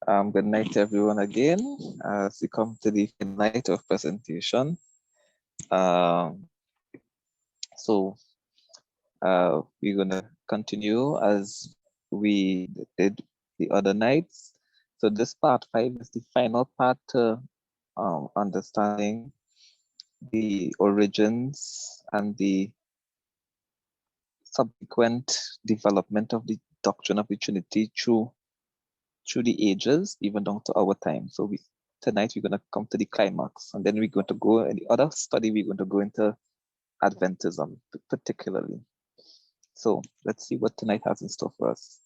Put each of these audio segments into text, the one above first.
Good night to everyone again as we come to the night of presentation. So we're going to continue as we did the other nights. So this part 5 is the final part to understanding the origins and the subsequent development of the doctrine of the Trinity through the ages, even down to our time. So tonight we're going to come to the climax, and then we're going to go in the other study, we're going to go into Adventism particularly. So let's see what tonight has in store for us.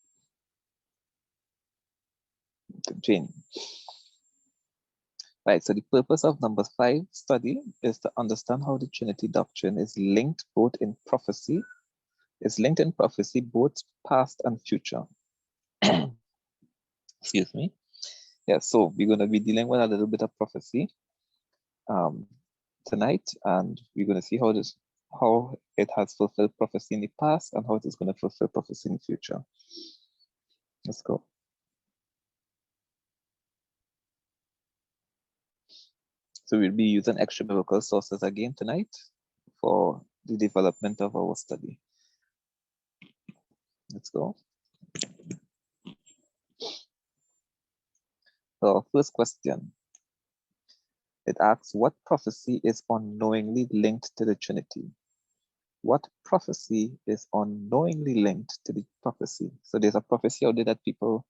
Jane. Right, so the purpose of number 5 study is to understand how the Trinity doctrine is linked in prophecy both past and future. Excuse me. Yeah, so we're going to be dealing with a little bit of prophecy tonight, and we're going to see how it has fulfilled prophecy in the past and how it is going to fulfill prophecy in the future. Let's go. So we'll be using extra biblical sources again tonight for the development of our study. Let's go. So first question. It asks, what prophecy is unknowingly linked to the Trinity? What prophecy is unknowingly linked to the prophecy? So there's a prophecy out there that people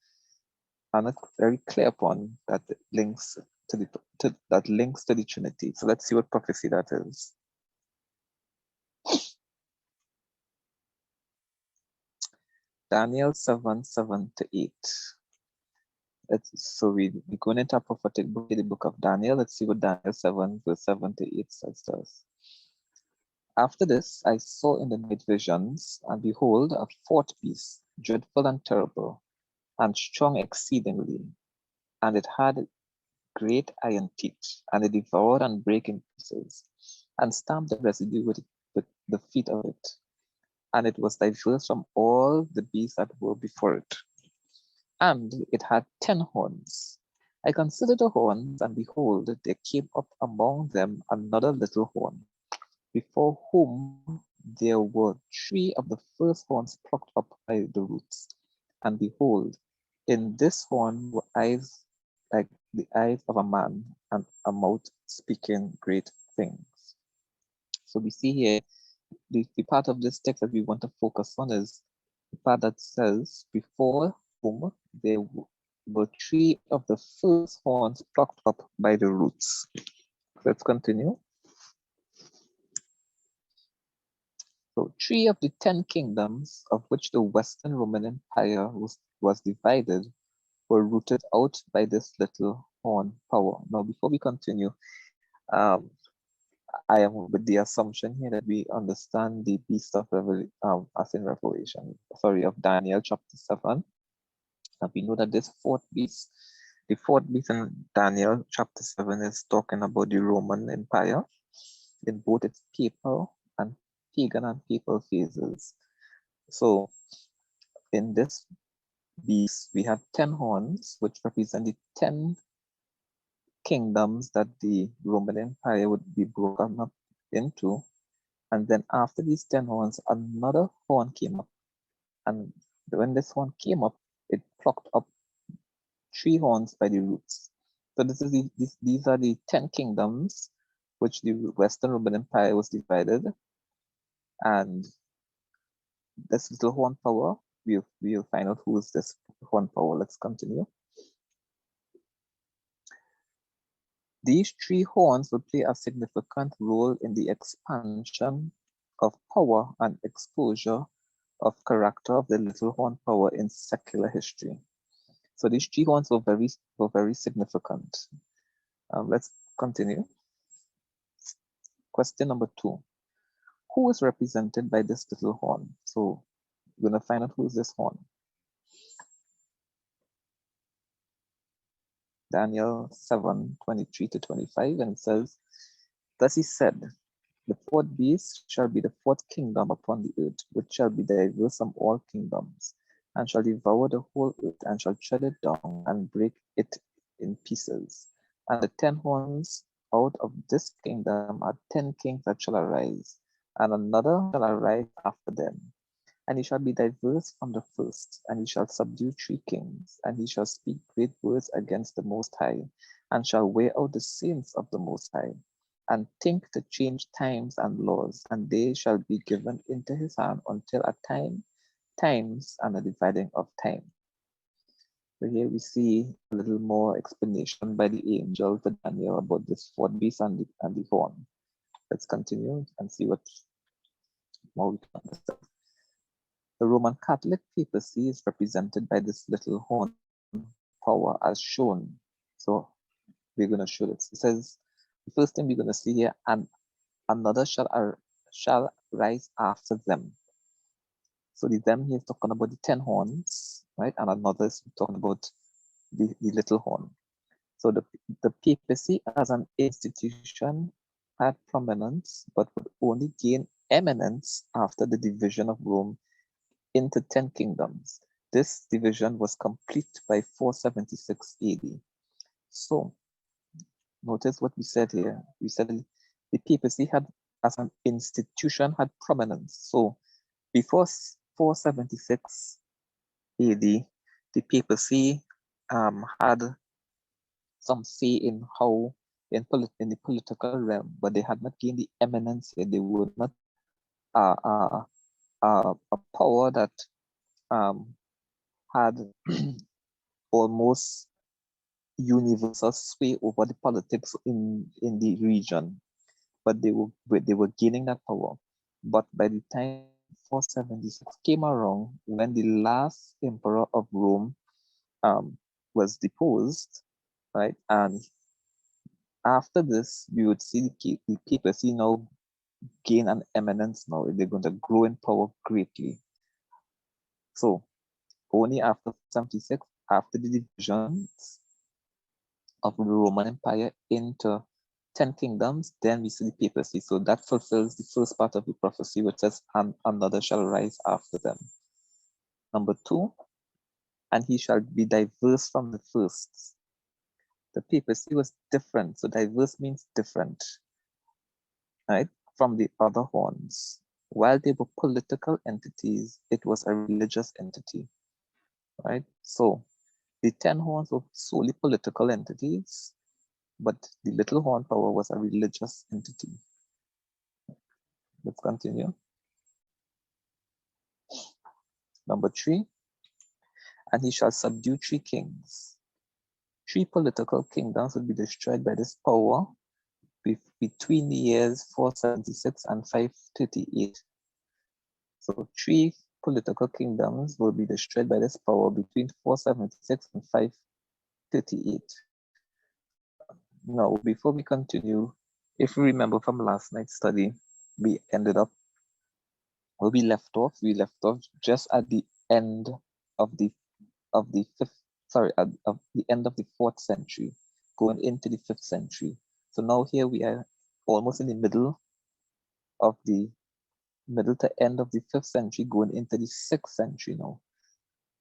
are not very clear upon that links to the Trinity. So let's see what prophecy that is. Daniel 7:7-8. So we're going into a prophetic book, the book of Daniel. Let's see what Daniel 7:7-8 says to us. After this, I saw in the night visions, and behold, a fourth beast, dreadful and terrible, and strong exceedingly, and it had great iron teeth, and it devoured and brake in pieces, and stamped the residue with the feet of it. And it was diverse from all the beasts that were before it. And it had 10 horns. I considered the horns, and behold, there came up among them another little horn, before whom there were 3 of the first horns plucked up by the roots. And behold, in this horn were eyes like the eyes of a man, and a mouth speaking great things. So we see here, the part of this text that we want to focus on is the part that says, before whom there were 3 of the first horns plucked up by the roots. Let's continue. So 3 of the 10 kingdoms of which the Western Roman Empire was divided were rooted out by this little horn power. Now, before we continue, I am with the assumption here that we understand the beast of of Daniel chapter 7. And we know that the fourth beast in Daniel chapter 7 is talking about the Roman Empire in both its papal and pagan and papal phases. So in this beast, we have 10 horns, which represent the 10 kingdoms that the Roman Empire would be broken up into. And then after these 10 horns, another horn came up. And when this horn came up, it plucked up 3 horns by the roots. So these are the 10 kingdoms which the Western Roman Empire was divided. And this little horn power, we'll find out who is this horn power. Let's continue. These 3 horns will play a significant role in the expansion of power and exposure of character of the little horn power in secular history. So these 3 horns were very significant. Let's continue. Question number 2. Who is represented by this little horn? So we're going to find out who is this horn. Daniel 7:23-25, and it says, thus he said, the fourth beast shall be the fourth kingdom upon the earth, which shall be diverse from all kingdoms, and shall devour the whole earth, and shall tread it down, and break it in pieces. And the 10 horns out of this kingdom are 10 kings that shall arise, and another shall arise after them. And he shall be diverse from the first, and he shall subdue 3 kings, and he shall speak great words against the Most High, and shall wear out the saints of the Most High, and think to change times and laws, and they shall be given into his hand until a times, and a dividing of time. So here we see a little more explanation by the angel to Daniel about this 4th beast and the horn. Let's continue and see what more we can understand. The Roman Catholic papacy is represented by this little horn power as shown. So we're going to show this. It says, the first thing we're going to see here, and another shall rise after them. So the them here is talking about the 10 horns, right? And another is talking about the little horn. So the papacy as an institution had prominence, but would only gain eminence after the division of Rome into 10 kingdoms. This division was complete by 476 AD. So notice what we said here. We said the papacy had, as an institution, had prominence. So before 476 AD, the papacy had some say in how in the political realm, but they had not gained the eminence here. They were not a power that had almost universal sway over the politics in the region, but they were gaining that power. But by the time 476 came around, when the last emperor of Rome was deposed, right, and after this, we would see the papacy now gain an eminence. Now they're going to grow in power greatly. So only after 76, after the divisions of the Roman Empire into 10 kingdoms, then we see the papacy. So that fulfills the first part of the prophecy, which says, and another shall rise after them. Number 2, and he shall be diverse from the first. The papacy was different. So diverse means different, right, from the other horns. While they were political entities, it was a religious entity, right? So the 10 horns were solely political entities, but the little horn power was a religious entity. Let's continue. Number 3, and he shall subdue 3 kings. 3 political kingdoms will be destroyed by this power between the years 476 and 538. So 3 political kingdoms will be destroyed by this power between 476 and 538. Now, before we continue, if you remember from last night's study, we ended up where we left off. We left off just at the end of the end of the 4th century, going into the 5th century. So now here we are almost in the middle to end of the 5th century, going into the 6th century now,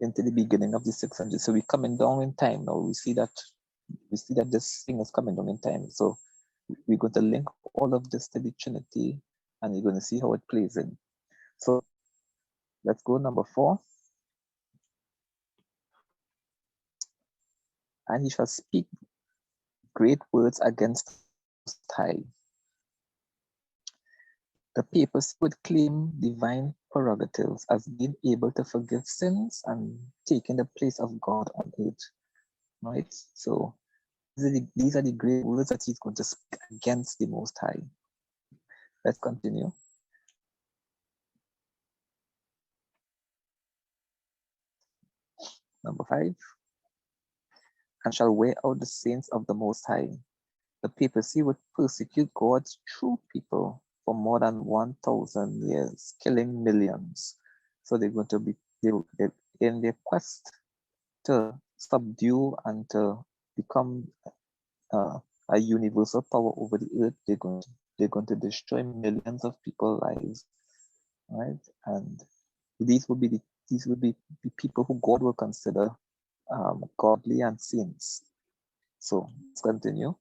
into the beginning of the 6th century. So we're coming down in time now. We see that this thing is coming down in time. So we're going to link all of this to the Trinity, and you're going to see how it plays in. So let's go number 4. And he shall speak great words against the Most High. The papacy would claim divine prerogatives as being able to forgive sins and taking the place of God on earth. Right? So these are the great words that he's going to speak against the Most High. Let's continue. Number 5. And shall wear out the saints of the Most High. The papacy would persecute God's true people for more than 1,000 years, killing millions. So they're going to be in their quest to subdue and to become a universal power over the earth. They're going to destroy millions of people's lives, right? And these will be these will be people who God will consider godly and saints. So let's continue.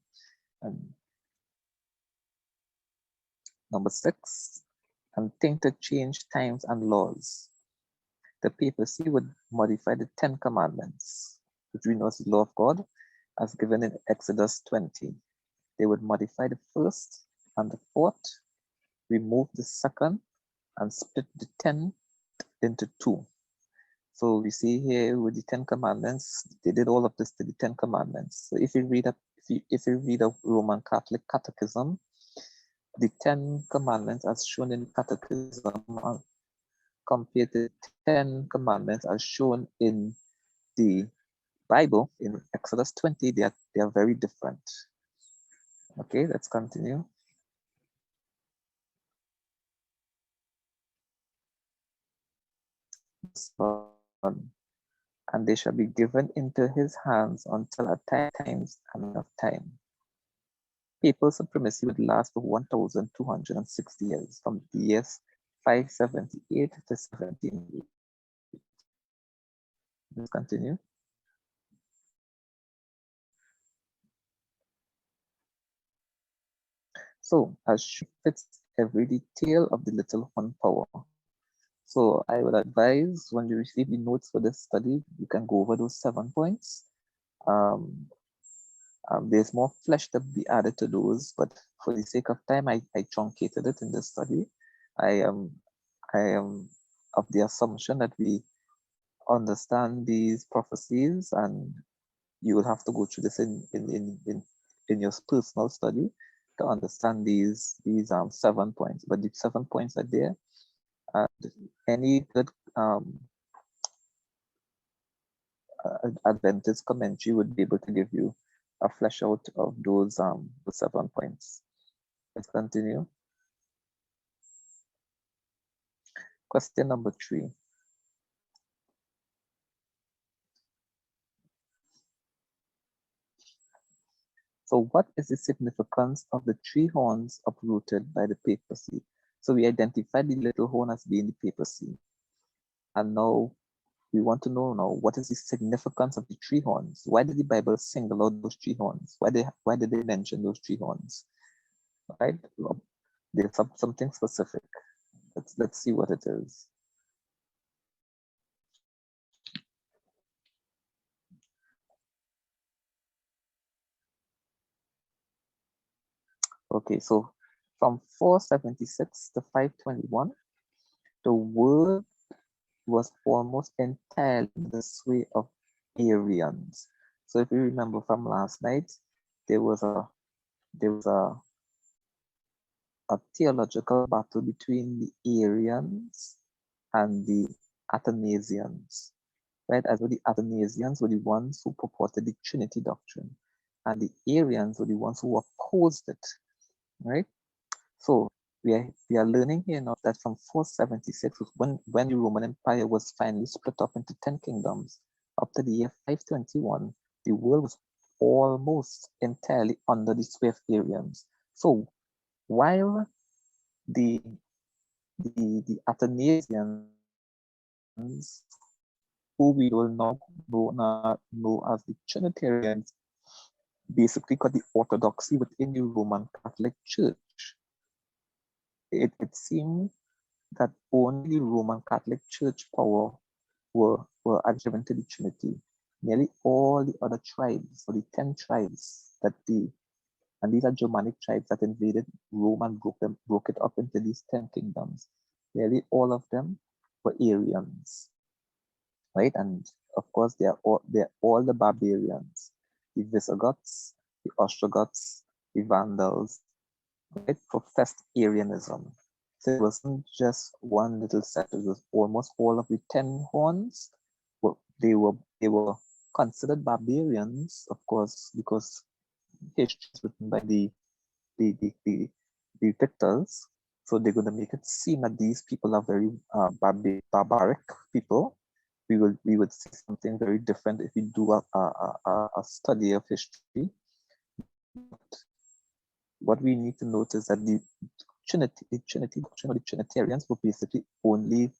And number 6, and think to change times and laws. The papacy would modify the 10 commandments, which we know as the law of God, as given in Exodus 20. They would modify the first and the fourth, remove the second, and split the 10 into 2. So we see here with the 10 commandments, they did all of this to the 10 commandments. So if you read a Roman Catholic catechism, the 10 commandments as shown in the catechism are compared to the 10 commandments as shown in the Bible in Exodus 20, they are very different. Okay, let's continue. And they shall be given into his hands until at times and of time. Papal supremacy would last for 1,260 years, from the years 578 to 17. Let's continue. So, as she fits every detail of the little horn power. So I would advise when you receive the notes for this study, you can go over those 7 points. There's more flesh to be added to those, but for the sake of time, I truncated it in this study. I am of the assumption that we understand these prophecies, and you will have to go through this in your personal study to understand these 7 points. But the 7 points are there, and any good Adventist commentary would be able to give you a flesh out of those the 7 points. Let's continue. Question number 3. So what is the significance of the 3 horns uprooted by the papacy? So we identified the little horn as being the papacy. And now we want to know now, what is the significance of the 3 horns? Why did the Bible single out those 3 horns? Why did they mention those 3 horns? Right? There's something specific. Let's see what it is. Okay, so from 476 to 521, the world was almost entirely the sway of Arians. So if you remember from last night, there was a theological battle between the Arians and the Athanasians, right? As well, the Athanasians were the ones who purported the Trinity doctrine, and the Arians were the ones who opposed it, right? So we are learning here now that from 476, when the Roman Empire was finally split up into 10 kingdoms, up to the year 521, the world was almost entirely under the sway of Arians. So while the Athanasians, who we will now know as the Trinitarians, basically got the orthodoxy within the Roman Catholic Church. It seemed that only Roman Catholic Church power were adherent to the Trinity. Nearly all the other tribes, or the 10 tribes and these are Germanic tribes that invaded Rome and broke it up into these 10 kingdoms. Nearly all of them were Arians, right? And of course, they're all the barbarians, the Visigoths, the Ostrogoths, the Vandals, right? Professed Arianism. So it wasn't just one little set, it was almost all of the 10 horns. They were considered barbarians, of course, because history is written by the victors. So they're going to make it seem that these people are very barbaric people. We would see something very different if we do a study of history. What we need to notice that the Trinity doctrine, or the Trinitarians, were basically only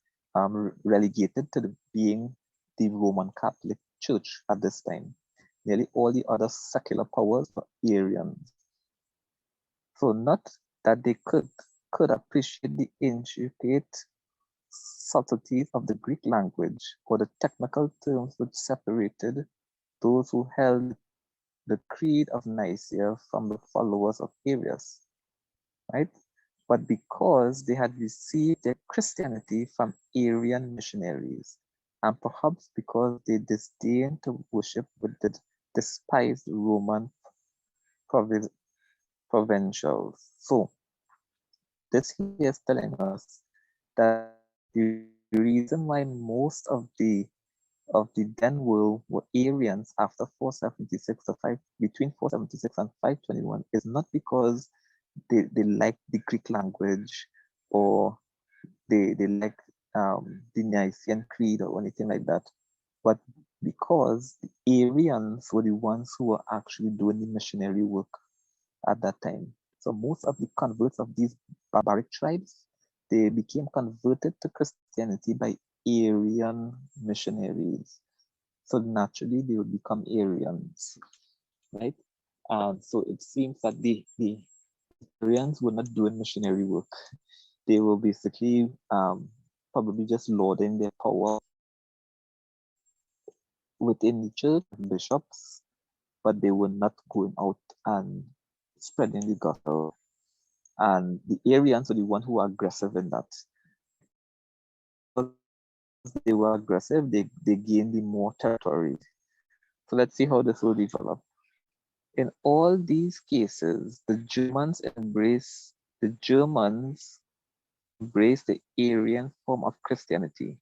relegated to being the Roman Catholic Church at this time. Nearly all the other secular powers were Arians. So not that they could appreciate the intricate subtleties of the Greek language or the technical terms which separated those who held the Creed of Nicaea from the followers of Arius, right? But because they had received their Christianity from Arian missionaries, and perhaps because they disdained to worship with the despised Roman provincials. So this here is telling us that the reason why most of the then were Arians after 476 to 5 between 476 and 521 is not because they like the Greek language or they like the Nicene Creed or anything like that, but because the Arians were the ones who were actually doing the missionary work at that time. So most of the converts of these barbaric tribes, they became converted to Christianity by Arian missionaries. So naturally they would become Arians, right? And so it seems that the Arians were not doing missionary work. They were basically probably just lording their power within the church, bishops, but they were not going out and spreading the gospel. And the Arians were the ones who were aggressive in that. Because they were aggressive, they gained the more territory. So let's see how this will develop. In all these cases, the Germans embrace the Arian form of Christianity.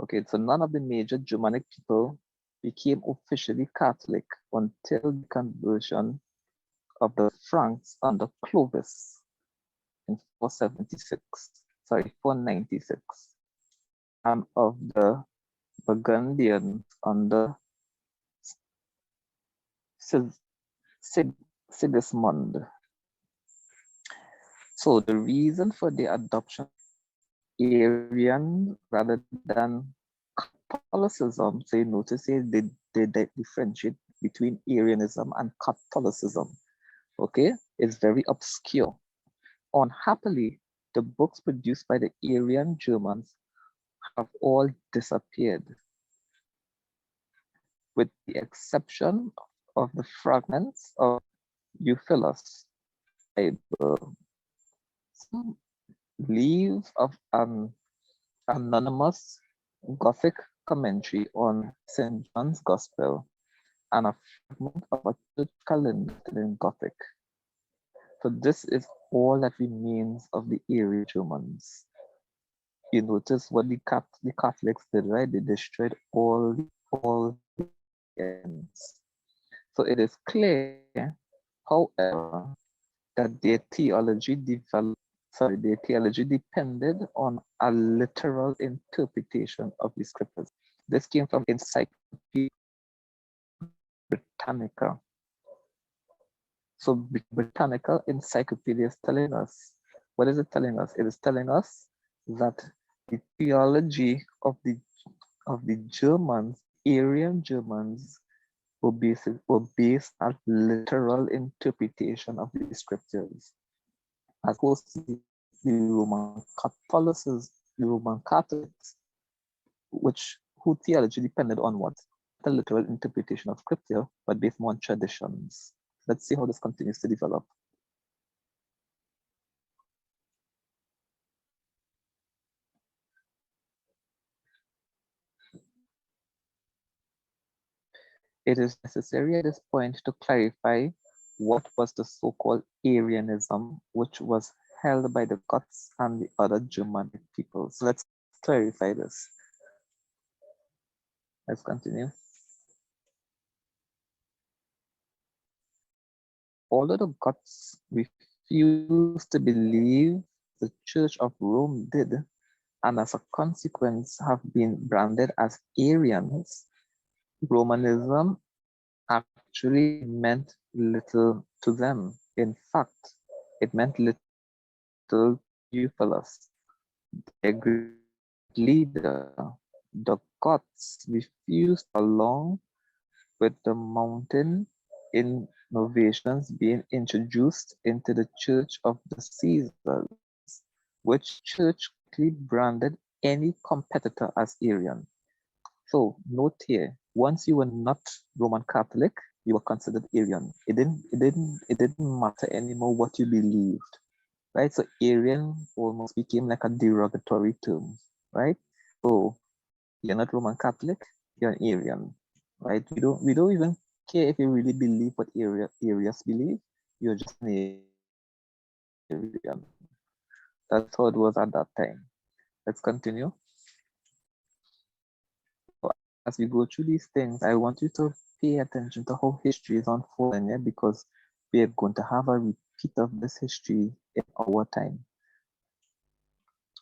Okay, so none of the major Germanic people became officially Catholic until the conversion of the Franks under Clovis in 496, and of the Burgundians under Sigismund. So the reason for the adoption of Arian rather than Catholicism, so you notice here they differentiate between Arianism and Catholicism, okay, is very obscure. Unhappily, the books produced by the Arian Germans have all disappeared, with the exception of the fragments of Euphilus Bible. Some leaves of an anonymous Gothic commentary on St. John's Gospel and a fragment of a church calendar in Gothic. So this is all that remains of the Arian Germans. You notice what the Catholics did, right? They destroyed all the ends. So it is clear, however, that their theology depended on a literal interpretation of the scriptures. This came from Encyclopedia Britannica. So Britannica Encyclopedia is telling us, what is it telling us? It is telling us that the theology of the Germans, Arian Germans, were based on literal interpretation of the scriptures, as opposed to the Roman Catholics, whose theology depended on what? The literal interpretation of scripture, but based more on traditions. Let's see how this continues to develop. It is necessary at this point to clarify what was the so-called Arianism, which was held by the Goths and the other Germanic peoples. So let's clarify this. Let's continue. Although the Goths refused to believe the Church of Rome did, and as a consequence have been branded as Arians, Romanism actually meant little to them. In fact, it meant little to Euphilus. their great leader, the Goths, refused along with the mountain innovations being introduced into the Church of the Caesars, which church quickly branded any competitor as Arian. So note here, once you were not Roman Catholic, you were considered Arian. It didn't matter anymore what you believed, right? So Arian almost became like a derogatory term, right? So you're not Roman Catholic, you're an Arian, right? We don't even care if you really believe what Arians believe. You're just an Arian. That's how it was at that time. Let's continue. So as we go through these things, I want you to pay attention to how history is unfolding here, because we are going to have a repeat of this history in our time.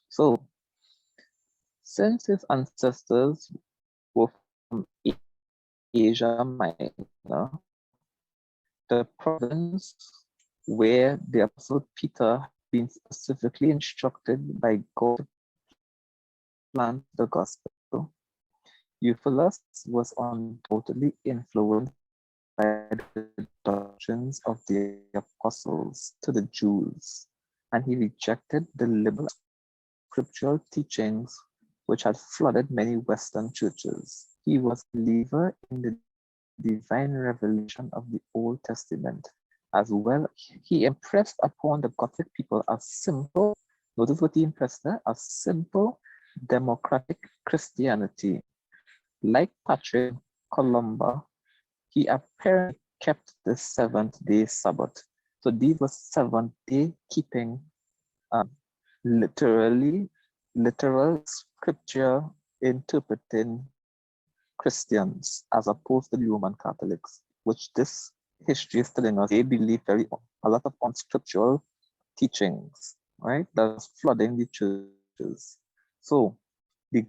So since his ancestors were from Asia Minor, the province where the Apostle Peter had been specifically instructed by God to plant the gospel, Euphilus was undoubtedly influenced by the doctrines of the apostles to the Jews, and he rejected the liberal scriptural teachings which had flooded many Western churches. He was a believer in the divine revelation of the Old Testament. As well, he impressed upon the Gothic people a simple, notice what he impressed there, a simple democratic Christianity. Like Patrick Columba, he apparently kept the seventh-day Sabbath. So these were seventh-day keeping, um, literal scripture interpreting Christians, as opposed to the Roman Catholics, which this history is telling us they believe a lot of unscriptural teachings, right? That's flooding the churches. So the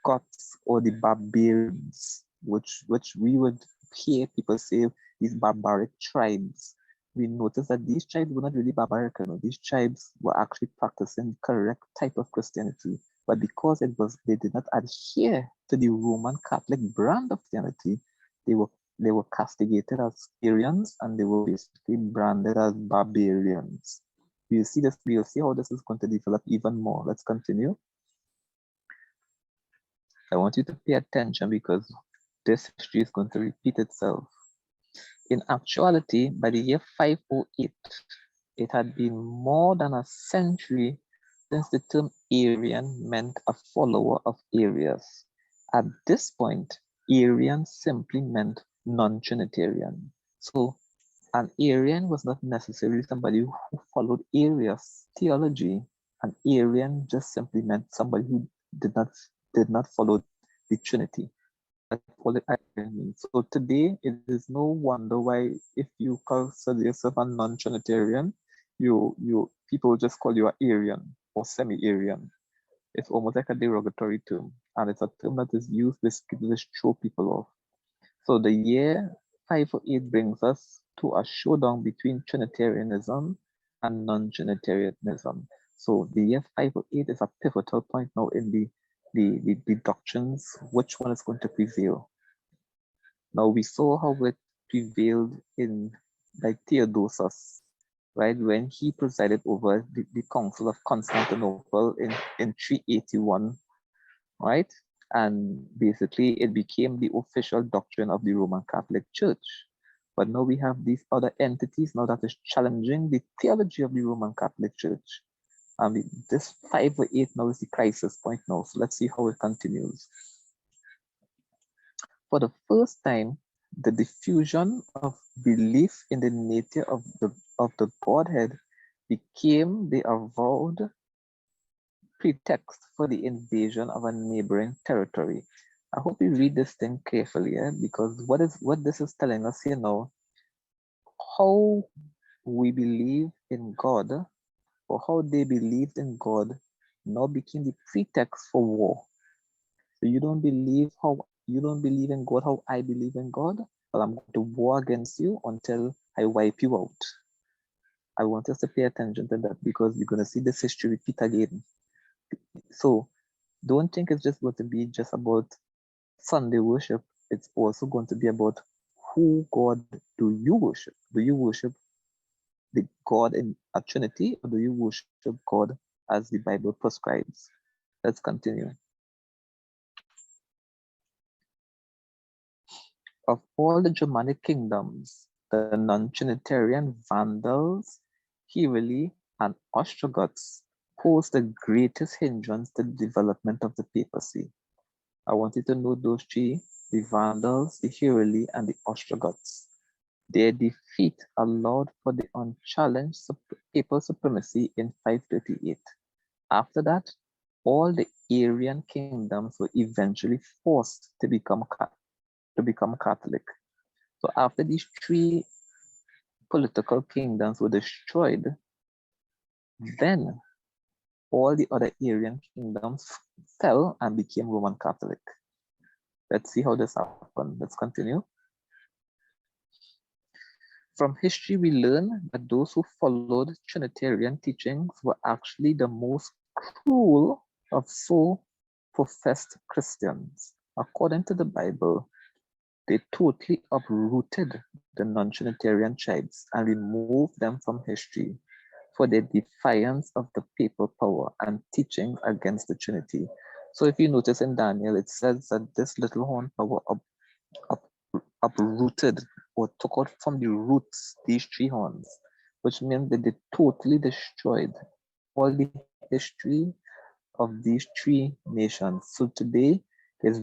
Goths or the barbarians, which we would hear people say these barbaric tribes, we notice that these tribes were not really barbaric. These tribes were actually practicing the correct type of Christianity, but because they did not adhere to the Roman Catholic brand of Christianity, they were they were castigated as Syrians, and they were basically branded as barbarians. We'll see how this is going to develop even more. Let's continue. I want you to pay attention because this history is going to repeat itself. In actuality, by the year 508, it had been more than a century since the term Arian meant a follower of Arius. At this point, Arian simply meant non-Trinitarian. So an Arian was not necessarily somebody who followed Arius' theology. An Arian just simply meant somebody who did not follow the Trinity. That's all the Arian means. So today, it is no wonder why if you consider yourself a non-Trinitarian, you people just call you an Arian or semi-Arian. It's almost like a derogatory term, and it's a term that is used basically to just throw people off. So the year 508 brings us to a showdown between Trinitarianism and non-Trinitarianism. So the year 508 is a pivotal point now in the doctrines, which one is going to prevail. Now we saw how it prevailed in like Theodosius, right, when he presided over the Council of Constantinople in 381, right? And basically it became the official doctrine of the Roman Catholic Church. But now we have these other entities now that is challenging the theology of the Roman Catholic Church. This 508 now is the crisis point now. So let's see how it continues. For the first time, the diffusion of belief in the nature of the Godhead became the avowed pretext for the invasion of a neighboring territory. I hope you read this thing carefully, because what this is telling us here now, how we believe in God, or how they believed in God, now became the pretext for war. So you don't believe in God how I believe in God, but I'm going to war against you until I wipe you out. I want us to pay attention to that because we're going to see this history repeat again. So don't think it's just going to be just about Sunday worship. It's also going to be about who God do you worship? Do you worship the God in a Trinity, or do you worship God as the Bible prescribes? Let's continue. Of all the Germanic kingdoms, the non-Trinitarian Vandals, Heruli, and Ostrogoths posed the greatest hindrance to the development of the papacy. I want you to know those three: the Vandals, the Heruli, and the Ostrogoths. Their defeat allowed for the unchallenged papal supremacy in 538. After that, all the Arian kingdoms were eventually forced to become Catholic. So after these three political kingdoms were destroyed, then all the other Arian kingdoms fell and became Roman Catholic. Let's see how this happened. Let's continue. From history, we learn that those who followed Trinitarian teachings were actually the most cruel of so professed Christians. According to the Bible, they totally uprooted the non-Trinitarian tribes and removed them from history for their defiance of the papal power and teachings against the Trinity. So if you notice in Daniel, it says that this little horn power uprooted or took out from the roots these three horns, which means that they totally destroyed all the history of these three nations. So today, there's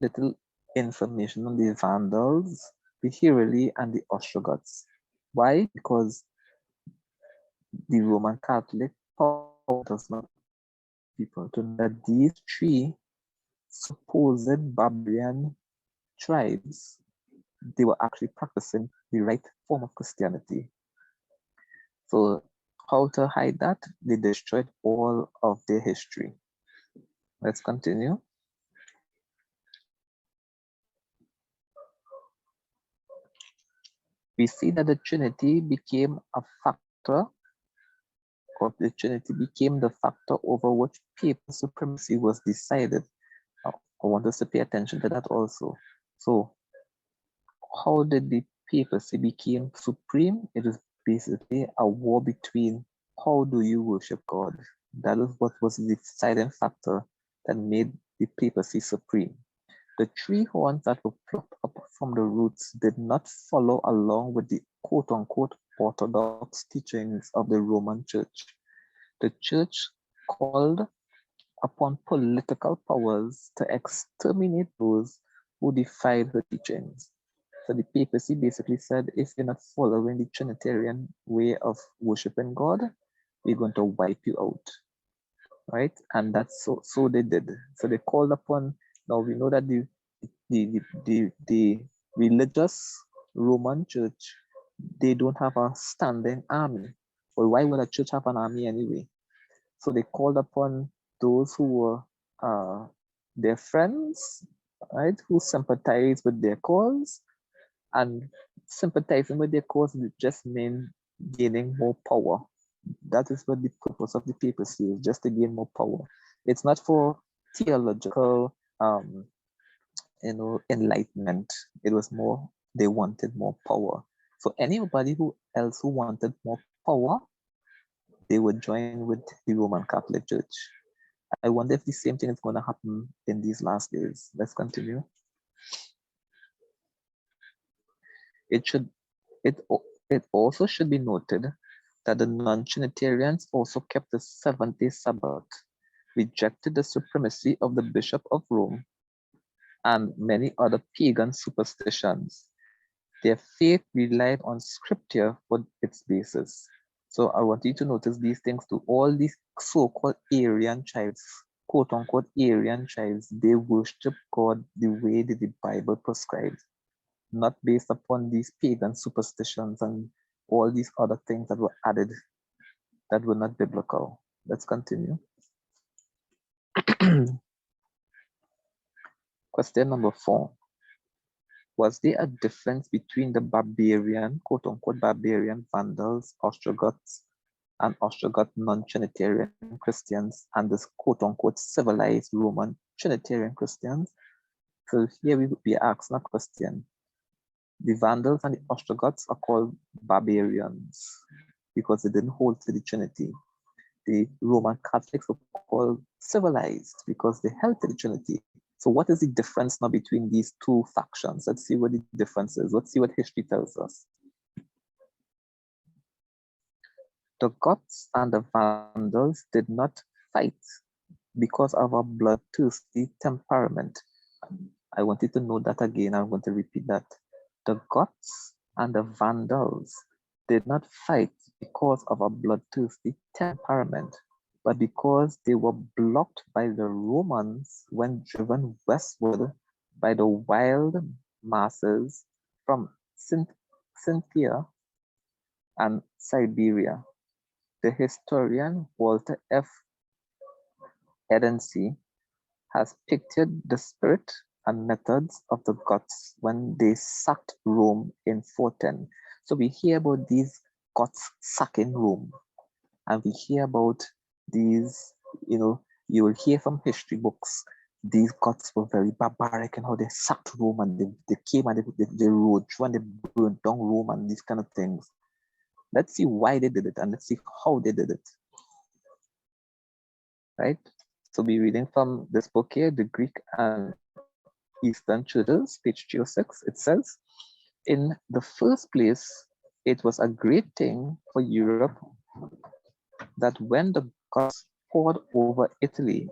little information on the Vandals, the Heruli, and the Ostrogoths. Why? Because the Roman Catholic power does not people to know that these three supposed barbarian tribes, they were actually practicing the right form of Christianity. So how to hide that? They destroyed all of their history. Let's continue. We see that the Trinity became a factor, or the Trinity became the factor over which papal supremacy was decided. I want us to pay attention to that also. So how did the papacy become supreme? It is basically a war between how do you worship God. That is what was the deciding factor that made the papacy supreme. The three horns that were plucked up from the roots did not follow along with the quote-unquote orthodox teachings of the Roman Church. The church called upon political powers to exterminate those who defied her teachings. So the papacy basically said, if you're not following the Trinitarian way of worshiping God, we're going to wipe you out, right? And that's so they did. So they called upon. Now we know that the religious Roman Church, they don't have a standing army. Well, why would a church have an army anyway? So they called upon those who were their friends, right, who sympathized with their cause, and sympathizing with their cause just mean gaining more power. That is what the purpose of the papacy is, just to gain more power. It's not for theological, enlightenment. It was more, they wanted more power. So anybody who else who wanted more power, they would join with the Roman Catholic Church. I wonder if the same thing is going to happen in these last days. Let's continue. It also should be noted that the non-Trinitarians also kept the seventh-day Sabbath, rejected the supremacy of the Bishop of Rome, and many other pagan superstitions. Their faith relied on scripture for its basis. So I want you to notice these things too. All these so-called Arian tribes, quote-unquote Arian tribes, they worship God the way that the Bible prescribes, not based upon these pagan superstitions and all these other things that were added that were not biblical. Let's continue. Question number 4. Was there a difference between the barbarian, quote-unquote barbarian Vandals, Ostrogoths, and Ostrogoth non-Trinitarian Christians and this quote-unquote civilized Roman Trinitarian Christians. So here we would be asking a question. The Vandals and the Ostrogoths are called barbarians because they didn't hold to the Trinity. The Roman Catholics were called civilized because they held to the Trinity. So what is the difference now between these two factions? Let's see what the difference is. Let's see what history tells us. The Goths and the Vandals did not fight because of a bloodthirsty temperament. I want you to know that again. I'm going to repeat that. The Goths and the Vandals did not fight because of a bloodthirsty temperament, but because they were blocked by the Romans when driven westward by the wild masses from Scythia and Siberia. The historian Walter F. Edensey has pictured the spirit and methods of the Goths when they sacked Rome in 410. So we hear about these Goths sacking Rome, and we hear about these, you will hear from history books, these Goths were very barbaric and how they sacked Rome and they came and they rode through and they burned down Rome and these kind of things. Let's see why they did it and let's see how they did it. Right? So we're reading from this book here, The Greek and Eastern Churches, page 306. It says, in the first place, it was a great thing for Europe that when the Goths poured over Italy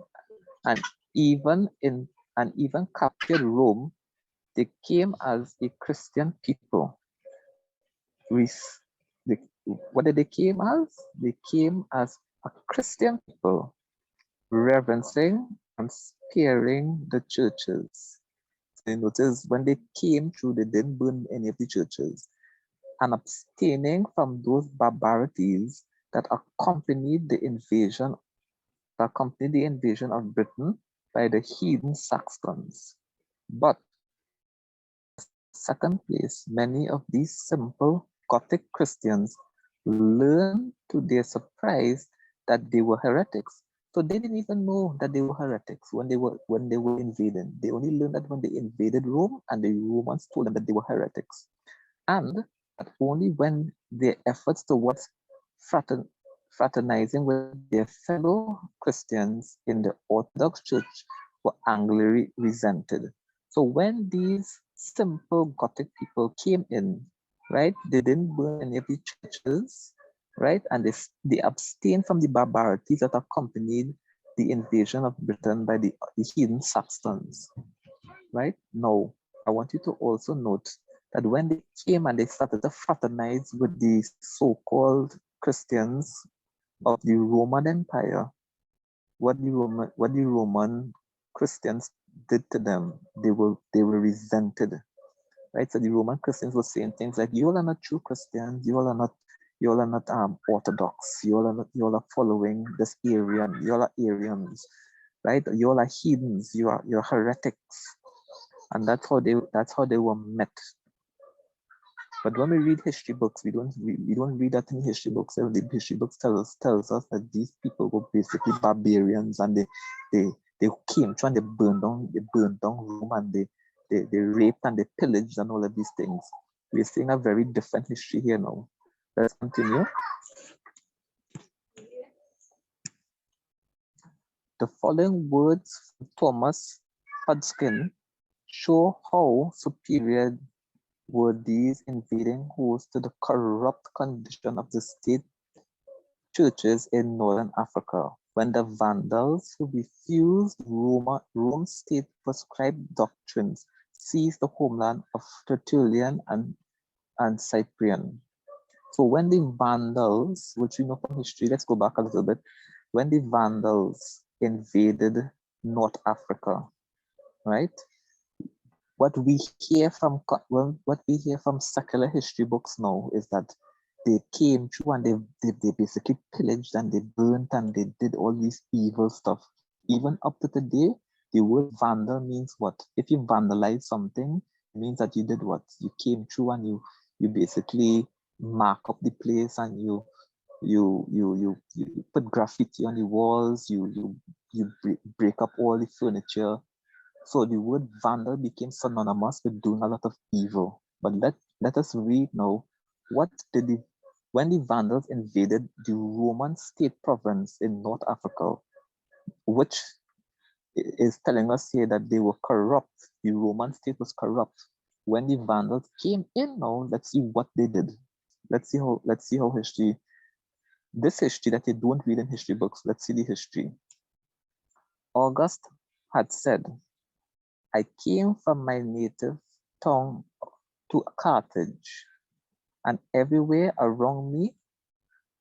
and even captured Rome, they came as a Christian people. What did they came as? They came as a Christian people, reverencing and sparing the churches. So you notice when they came through, they didn't burn any of the churches, and abstaining from those barbarities that accompanied the invasion of Britain by the heathen Saxons. But second place, many of these simple Gothic Christians learned to their surprise that they were heretics. So they didn't even know that they were heretics when they were invading. They only learned that when they invaded Rome and the Romans told them that they were heretics. And that only when their efforts towards fraternizing with their fellow Christians in the Orthodox Church were angrily resented. So when these simple Gothic people came in, right, they didn't burn any of the churches, right, and they abstained from the barbarities that accompanied the invasion of Britain by the heathen Saxons, right? Now, I want you to also note that when they came and they started to fraternize with the so-called Christians of the Roman Empire, what the Roman Christians did to them, they were resented, right? So the Roman Christians were saying things like, "You all are not true Christians. You all are not Orthodox. You all are following this Arian. You all are Arians, right? You all are heathens. You're heretics." And that's how they were met. But when we read history books, we don't read that in history books. The history books tells us that these people were basically barbarians and they came trying to burn down Rome and they raped and they pillaged and all of these things. We're seeing a very different history here now. Let's continue. The following words from Thomas Hodgkin show how superior were these invading hosts to the corrupt condition of the state churches in northern Africa when the Vandals, who refused Rome's state prescribed doctrines, seized the homeland of Tertullian and Cyprian. So when the Vandals, which we know from history, let's go back a little bit, when the Vandals invaded North Africa, right? What we hear from secular history books now is that they came through and they basically pillaged and they burnt and they did all these evil stuff. Even up to today, the word vandal means what? If you vandalize something, it means that you did what? You came through and you basically mark up the place and you You put graffiti on the walls, you break up all the furniture. So the word vandal became synonymous with doing a lot of evil. But let us read now, what did the when the Vandals invaded the Roman state province in North Africa, which is telling us here that they were corrupt. The Roman state was corrupt. When the Vandals came in now, let's see what they did. Let's see how history, this history that you don't read in history books, let's see the history. August had said, I came from my native tongue to Carthage, and everywhere around me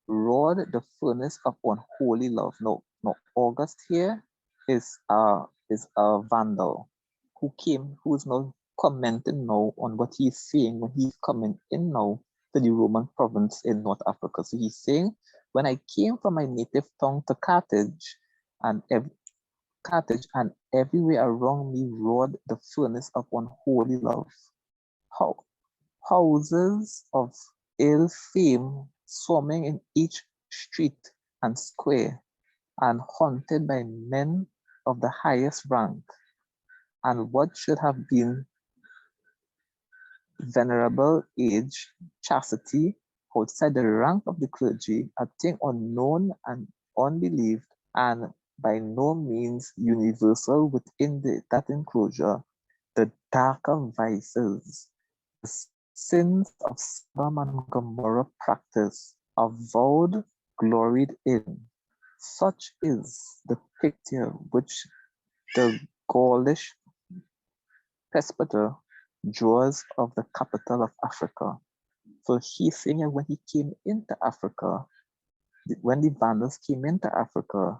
roared the furnace of unholy love. No, August here is a vandal who is now commenting now on what he's saying when he's coming in now to the Roman province in North Africa. So he's saying, when I came from my native tongue to and Carthage, and everywhere around me roared the furnace of unholy love. How houses of ill fame swarming in each street and square, and haunted by men of the highest rank, and what should have been venerable age, chastity, outside the rank of the clergy, a thing unknown and unbelieved, and by no means universal within that enclosure, the darker vices, the sins of Sodom and Gomorrah practice, avowed, gloried in. Such is the picture which the Gaulish presbyter draws of the capital of Africa. So he's saying that when he came into Africa, when the Vandals came into Africa,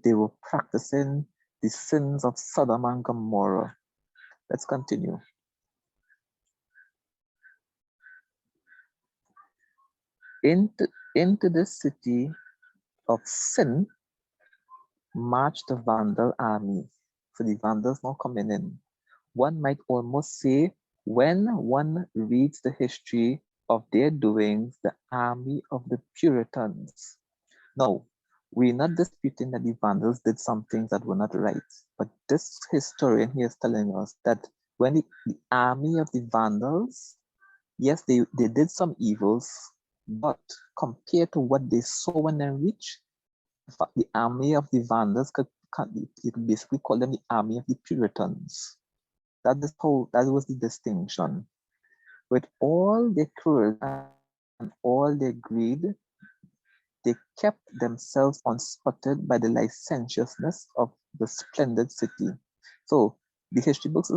they were practicing the sins of Sodom and Gomorrah. Let's continue. Into the city of sin marched the Vandal army. So the Vandals now coming in. One might almost say, when one reads the history of their doings, the army of the Puritans. Now, we're not disputing that the Vandals did some things that were not right, but this historian here is telling us that when the army of the Vandals, yes, they did some evils, but compared to what they saw when they reached, the army of the Vandals you could basically call them the army of the Puritans. That was the distinction. With all their cruelty and all their greed, they kept themselves unspotted by the licentiousness of the splendid city. So the history books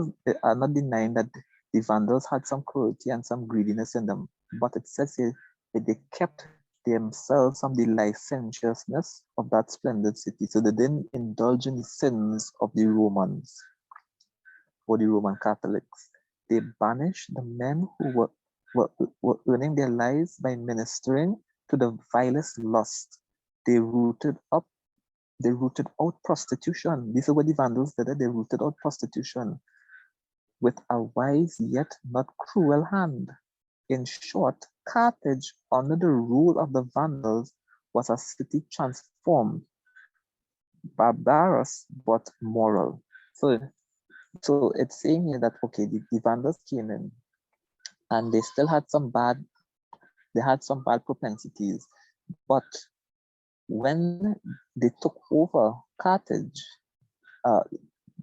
are not denying that the Vandals had some cruelty and some greediness in them, but it says here that they kept themselves from the licentiousness of that splendid city. So they didn't indulge in the sins of the Romans or the Roman Catholics. They banished the men who were earning their lives by ministering to the vilest lust. They rooted out prostitution. This is what the Vandals did. They rooted out prostitution with a wise yet not cruel hand. In short, Carthage, under the rule of the Vandals, was a city transformed, barbarous but moral. So it's saying here that okay, the Vandals came in and they still had some bad propensities, but when they took over Carthage, uh,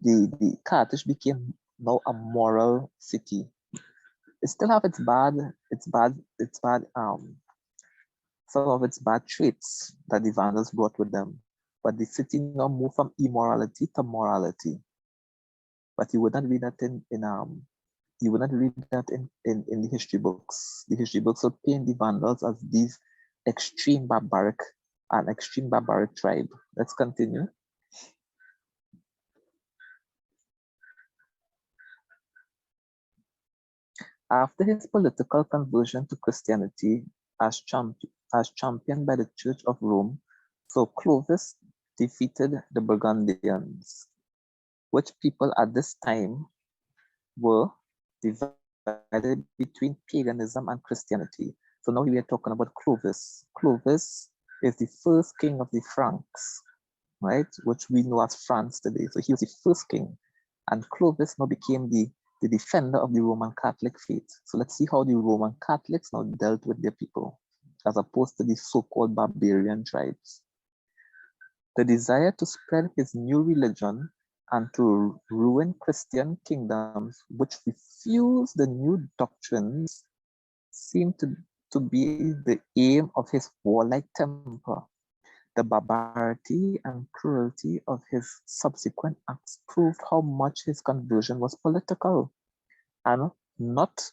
the Carthage became now a moral city. It still have some of its bad traits that the Vandals brought with them, but the city now moved from immorality to morality. But you would not read that in the history books. The history books would paint the Vandals as these extreme barbaric tribe. Let's continue. After his political conversion to Christianity as championed by the Church of Rome, so Clovis defeated the Burgundians, which people at this time were divided between paganism and Christianity. So now we are talking about Clovis. Clovis is the first king of the Franks, right? Which we know as France today. So he was the first king. And Clovis now became the defender of the Roman Catholic faith. So let's see how the Roman Catholics now dealt with their people, as opposed to the so-called barbarian tribes. The desire to spread his new religion and to ruin Christian kingdoms which refuse the new doctrines seemed to be the aim of his warlike temper. The barbarity and cruelty of his subsequent acts proved how much his conversion was political and not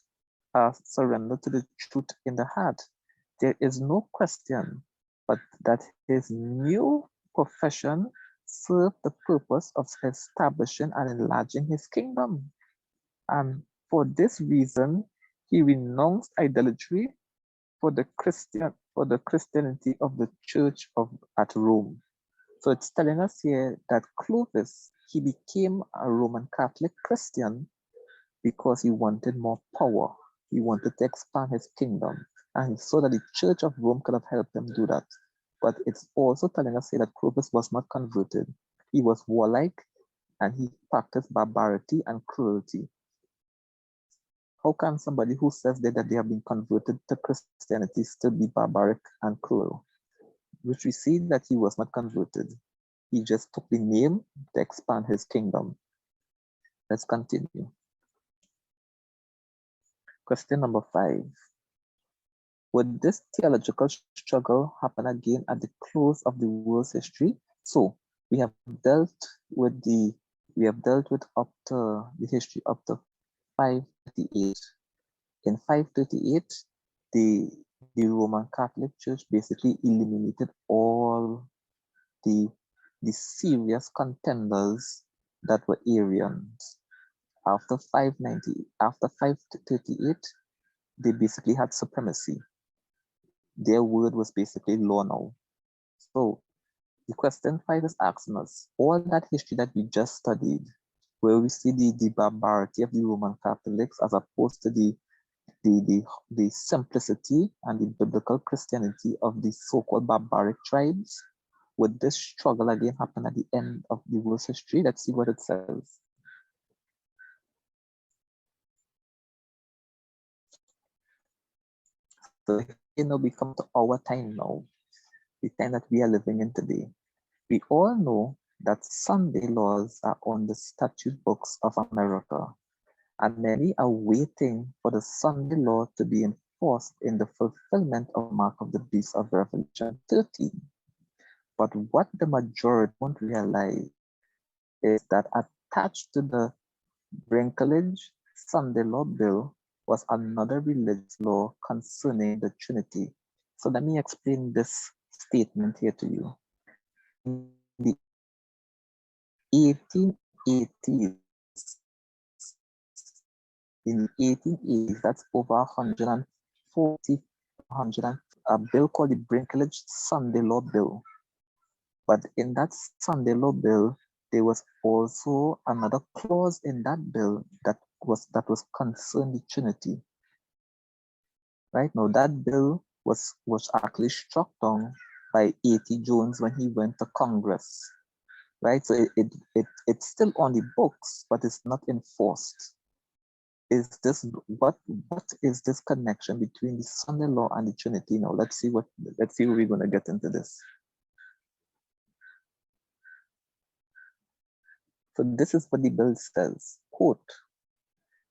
a surrender to the truth in the heart. There is no question but that his new profession served the purpose of establishing and enlarging his kingdom. And for this reason, he renounced idolatry for the Christianity of the Church of at Rome. So it's telling us here that Clovis, he became a Roman Catholic Christian because he wanted more power. He wanted to expand his kingdom. And he saw that the Church of Rome could have helped him do that. But it's also telling us here that Clovis was not converted. He was warlike and he practiced barbarity and cruelty. How can somebody who says that they have been converted to Christianity still be barbaric and cruel? Which we see that he was not converted. He just took the name to expand his kingdom. Let's continue. Question number 5. Would this theological struggle happen again at the close of the world's history? So we have dealt with up to the history up to 538. In 538, the Roman Catholic Church basically eliminated all the serious contenders that were Arians. After 538, they basically had supremacy. Their word was basically law now. So the question 5 is asking us, all that history that we just studied, where we see the barbarity of the Roman Catholics as opposed to the simplicity and the biblical Christianity of the so-called barbaric tribes, would this struggle again happen at the end of the world's history? Let's see what it says. So here now we come to our time now, the time that we are living in today. We all know that Sunday laws are on the statute books of America, and many are waiting for the Sunday law to be enforced in the fulfillment of Mark of the Beast of Revelation 13. But what the majority won't realize is that attached to the Brinklage Sunday law bill was another religious law concerning the Trinity. So let me explain this statement here to you. In the 1880s, that's over 140, a bill called the Brinklage Sunday Law Bill. But in that Sunday Law Bill, there was also another clause in that bill that was concerned the Trinity. Right now, that bill was actually struck down by A.T. Jones when he went to Congress. Right, so it's still on the books, but it's not enforced. What is this connection between the Sunday law and the Trinity? Now let's see where we're going to get into this. So this is what the bill says, quote,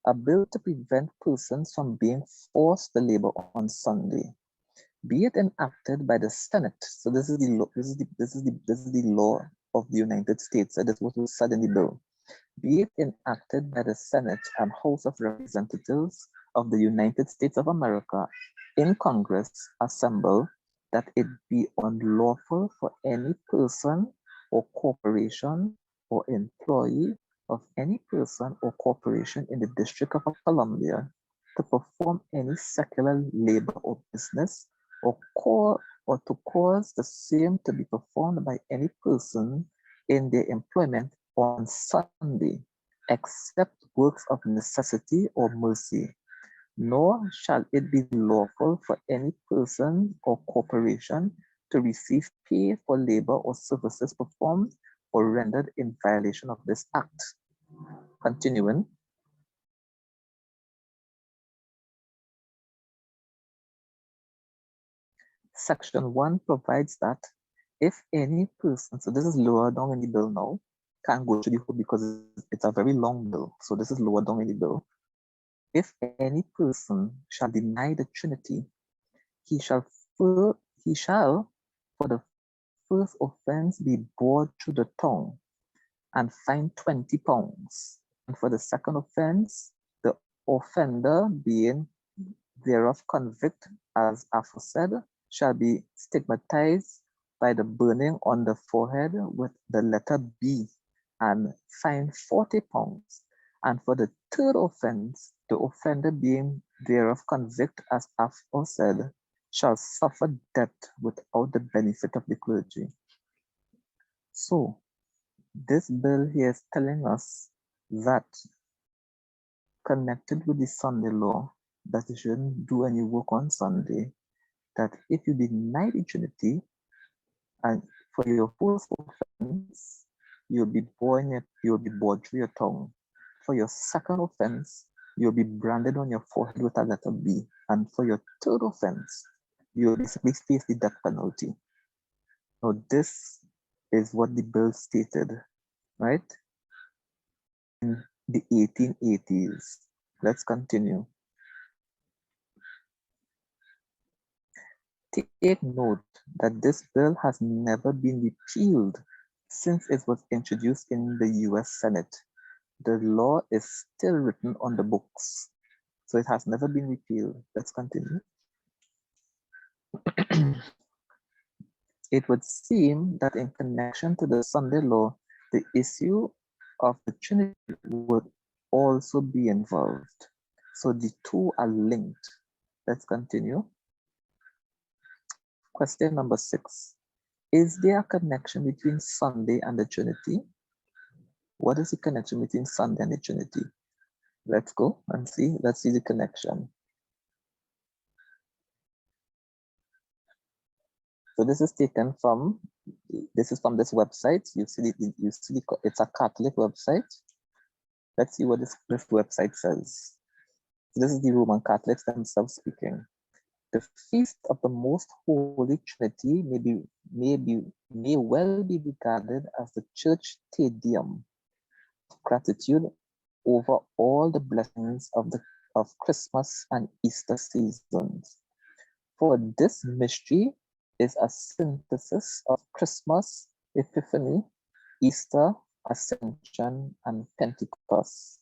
a bill to prevent persons from being forced to labor on Sunday, be it enacted by the Senate. So this is the law. This is the law of the United States. So that's what was said in the bill. Be it enacted by the Senate and House of Representatives of the United States of America in Congress assemble, that it be unlawful for any person or corporation or employee of any person or corporation in the District of Columbia to perform any secular labor or business or to cause the same to be performed by any person in their employment on Sunday, except works of necessity or mercy, Nor shall it be lawful for any person or corporation to receive pay for labor or services performed or rendered in violation of this act. Continuing, Section 1 provides that if any person, so this is lower down in the bill now, can't go through the whole because it's a very long bill, so this is lower down in the bill. If any person shall deny the Trinity, he shall, for the first offense be bored through the tongue and fined £20. And for the second offense, the offender being thereof convicted as aforesaid shall be stigmatized by the burning on the forehead with the letter B and fined £40. And for the third offense, the offender being thereof convicted as aforesaid shall suffer death without the benefit of the clergy. So, this bill here is telling us that connected with the Sunday law, that you shouldn't do any work on Sunday, that if you deny the Trinity, and for your first offense, you'll be bored through your tongue. For your second offense, you'll be branded on your forehead with a letter B. And for your third offense, you'll basically face the death penalty. Now, this is what the bill stated, right? In the 1880s. Let's continue. Take note that this bill has never been repealed since it was introduced in the US Senate. The law is still written on the books, so it has never been repealed. Let's continue. It would seem that in connection to the Sunday law, the issue of the Trinity would also be involved. So the two are linked. Let's continue. Question number 6. Is there a connection between Sunday and the Trinity? What is the connection between Sunday and the Trinity? Let's go and see. Let's see the connection. So this is taken from this website. You see it's a Catholic website. Let's see what this website says. So this is the Roman Catholics themselves speaking. The feast of the Most Holy Trinity may well be regarded as the church Te Deum of gratitude over all the blessings of Christmas and Easter seasons. For this mystery is a synthesis of Christmas, Epiphany, Easter, Ascension, and Pentecost.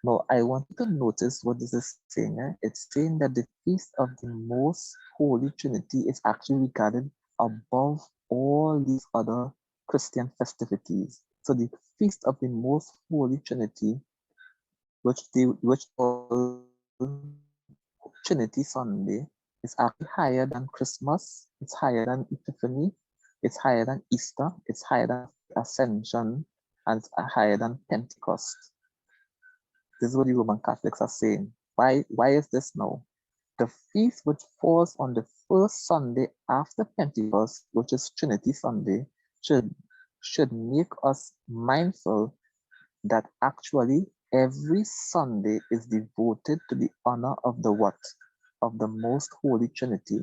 Now, I want you to notice what this is saying. It's saying that the Feast of the Most Holy Trinity is actually regarded above all these other Christian festivities. So the Feast of the Most Holy Trinity, which call Trinity Sunday, is actually higher than Christmas, it's higher than Epiphany, it's higher than Easter, it's higher than Ascension, and it's higher than Pentecost. This is what the Roman Catholics are saying. Why is this now? The feast which falls on the first Sunday after Pentecost, which is Trinity Sunday, should make us mindful that actually every Sunday is devoted to the honor of the what? Of the Most Holy Trinity.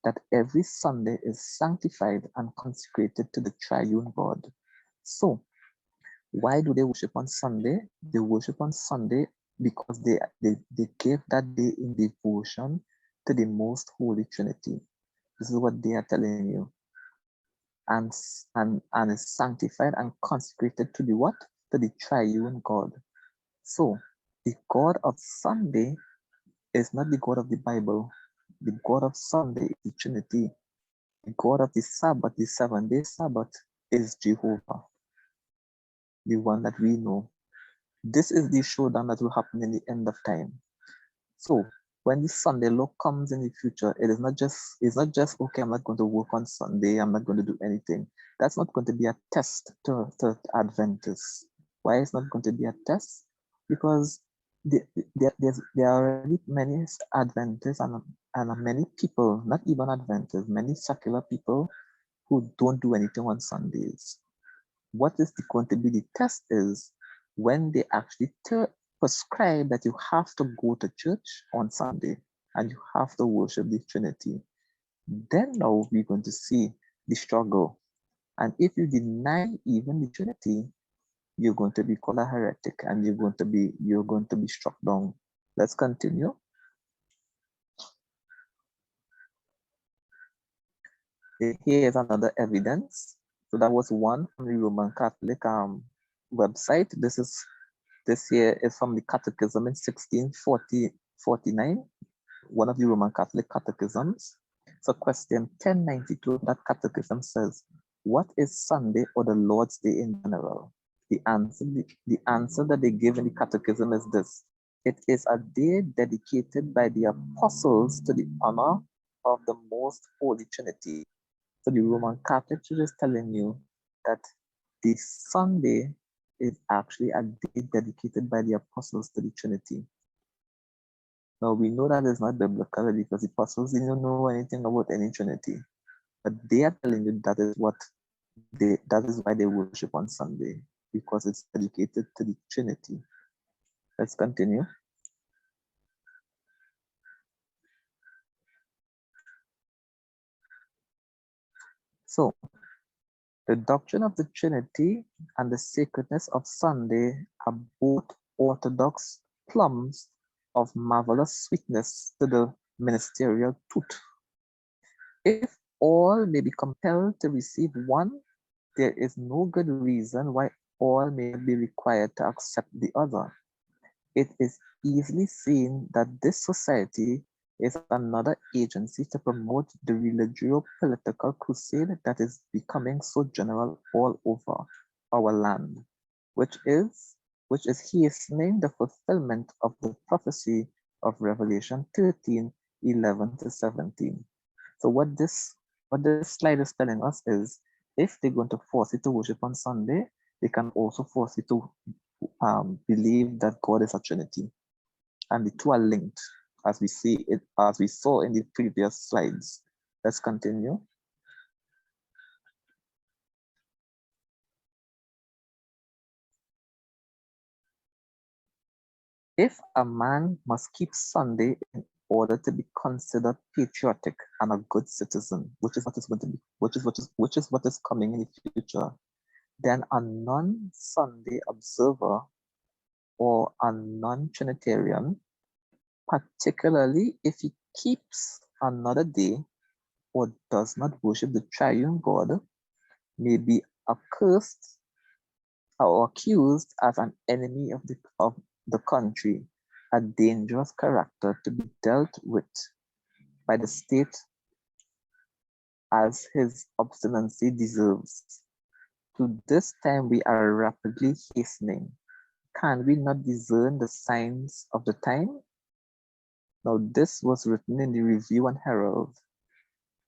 That every Sunday is sanctified and consecrated to the triune God. So, why do they worship on Sunday? They worship on Sunday because they give that day in devotion to the Most Holy Trinity. This is what they are telling you. And is sanctified and consecrated to the what? To the triune God. So, the God of Sunday is not the God of the Bible. The God of Sunday is the Trinity. The God of the Sabbath, the 7-day Sabbath, is Jehovah, the one that we know. This is the showdown that will happen in the end of time. So when the Sunday law comes in the future, it's not just okay, I'm not going to work on Sunday, I'm not going to do anything. That's not going to be a test to Adventists. Why it's not going to be a test? Because there are already many Adventists and many people, not even Adventists, many secular people who don't do anything on Sundays. What is going to be the test is when they actually prescribe that you have to go to church on Sunday and you have to worship the Trinity. Then now we're going to see the struggle. And if you deny even the Trinity, you're going to be called a heretic and you're going to be struck down. Let's continue. Here's another evidence. So that was one from the Roman Catholic website. This here is from the Catechism in 1649, one of the Roman Catholic catechisms. So question 1092 of that catechism says, what is Sunday or the Lord's Day in general? The answer that they give in the catechism is this. It is a day dedicated by the apostles to the honor of the most holy Trinity. So the Roman Catholic Church is telling you that the Sunday is actually a day dedicated by the apostles to the Trinity. Now we know that is not biblical because the apostles didn't know anything about any Trinity. But they are telling you that is why they worship on Sunday, because it's dedicated to the Trinity. Let's continue. So, the doctrine of the Trinity and the sacredness of Sunday are both orthodox plums of marvelous sweetness to the ministerial tooth. If all may be compelled to receive one, there is no good reason why all may be required to accept the other. It is easily seen that this society is another agency to promote the religio-political crusade that is becoming so general all over our land, which is hastening the fulfillment of the prophecy of Revelation 13:11-17. So what this slide is telling us is, if they're going to force you to worship on Sunday, they can also force you to believe that God is a Trinity, and the two are linked, as we saw in the previous slides. Let's continue. If a man must keep Sunday in order to be considered patriotic and a good citizen, which is what is coming in the future, then a non-Sunday observer or a non-Trinitarian, particularly if he keeps another day or does not worship the triune God, may be accursed or accused as an enemy of the country, a dangerous character to be dealt with by the state as his obstinacy deserves. To this time we are rapidly hastening. Can we not discern the signs of the time? Now this was written in the Review and Herald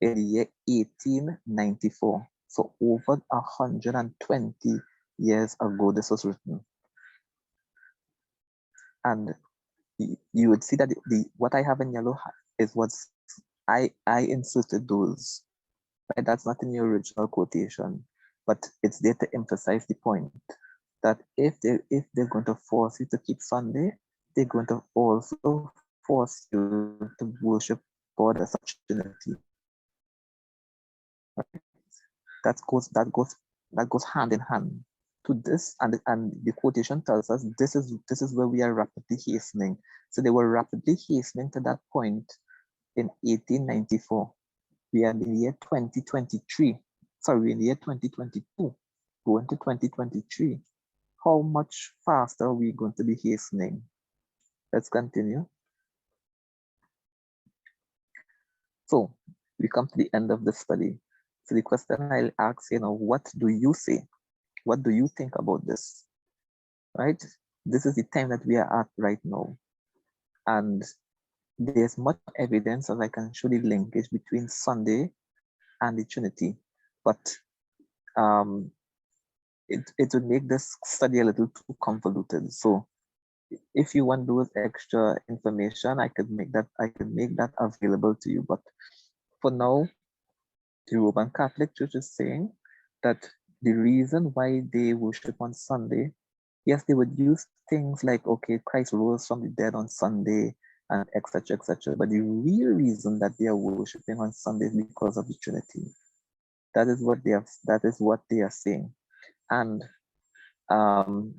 in the year 1894. So over 120 years ago this was written. And you would see that what I have in yellow is what I inserted those. Right? That's not in the original quotation, but it's there to emphasize the point that if they're going to force you to keep Sunday, they're going to also force you to worship God as a Trinity. Right? That goes hand in hand to this, and the quotation tells us this is where we are rapidly hastening. So they were rapidly hastening to that point in 1894. We are in the year 2023. Sorry, in the year 2022, going to 2023. How much faster are we going to be hastening? Let's continue. So we come to the end of the study. So the question I'll ask, what do you say? What do you think about this? Right? This is the time that we are at right now. And there's much evidence, as I can show the linkage between Sunday and the Trinity. But it would make this study a little too convoluted. So if you want those extra information, I could make that available to you. But for now, the Roman Catholic Church is saying that the reason why they worship on Sunday, yes, they would use things like, okay, Christ rose from the dead on Sunday and etc. etc. But the real reason that they are worshiping on Sunday is because of the Trinity. That is what they are saying. And um,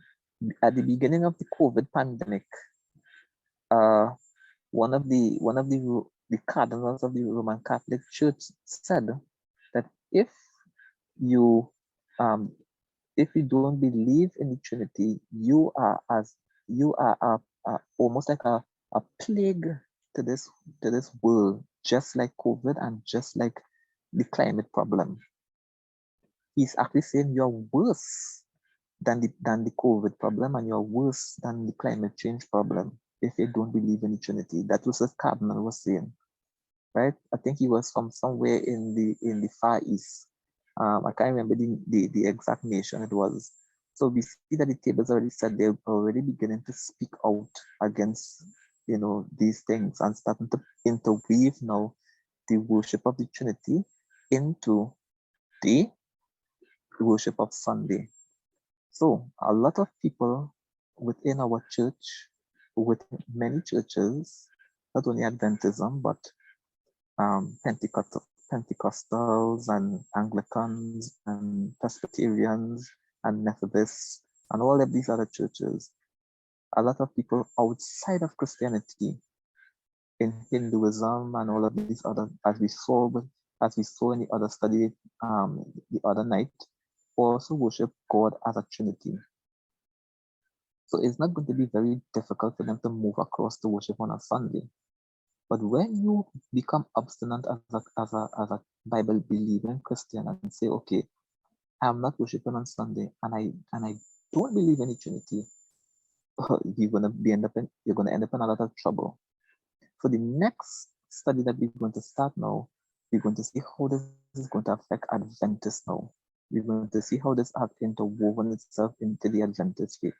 at the beginning of the COVID pandemic, uh, one of the cardinals of the Roman Catholic Church said that you um, if you don't believe in the Trinity, you are almost like a plague to this world, just like COVID and just like the climate problem. He's actually saying you're worse than the COVID problem, and you're worse than the climate change problem if you don't believe in the Trinity. That was what Cardinal was saying, right? I think he was from somewhere in the Far East. I can't remember the exact nation it was. So we see that the tables already said they're already beginning to speak out against these things and starting to interweave now the worship of the Trinity into the worship of Sunday. So a lot of people within our church, within many churches, not only Adventism, but Pentecostals and Anglicans and Presbyterians and Methodists and all of these other churches, a lot of people outside of Christianity in Hinduism and all of these other, as we saw in the other study the other night, also worship God as a Trinity. So it's not going to be very difficult for them to move across to worship on a Sunday. But when you become obstinate as a Bible believing Christian and say, okay, I'm not worshiping on Sunday and I don't believe in the Trinity, you're gonna end up in a lot of trouble. So the next study that we're going to start now, we're going to see how this is going to affect Adventists now. We're going to see how this has interwoven itself into the Adventist faith.